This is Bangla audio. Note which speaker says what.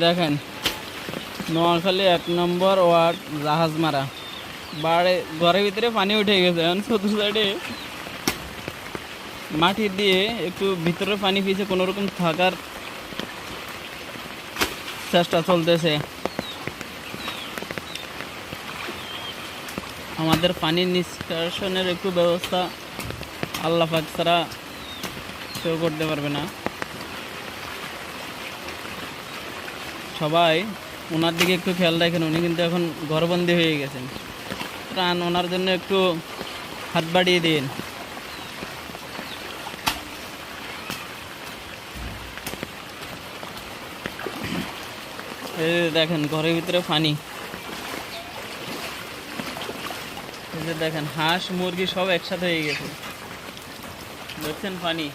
Speaker 1: দেখেন নোয়াখালী ১ নম্বর ওয়ার্ড জাহাজমারা বাড়ে ঘরের ভিতরে পানি উঠে গেছে। এখন চতুর্থ সাইডে মাটি দিয়ে একটু ভিতরে পানি পিছে কোনো রকম থাকার চেষ্টা চলতেছে। আমাদের পানি নিষ্কাশনের একটু ব্যবস্থা আল্লাহ পাক ছাড়া কেউ করতে পারবে না। সবাই ওনার দিকে একটু খেয়াল রাখেন, উনি কিন্তু এখন ঘরবন্দি হয়ে গেছেন। প্রাণ ওনার জন্য একটু হাত বাড়িয়ে দিন। এই দেখেন ঘরের ভিতরে পানি, এই যে দেখেন হাঁস মুরগি সব একসাথে হয়ে গেছে, দেখছেন পানি।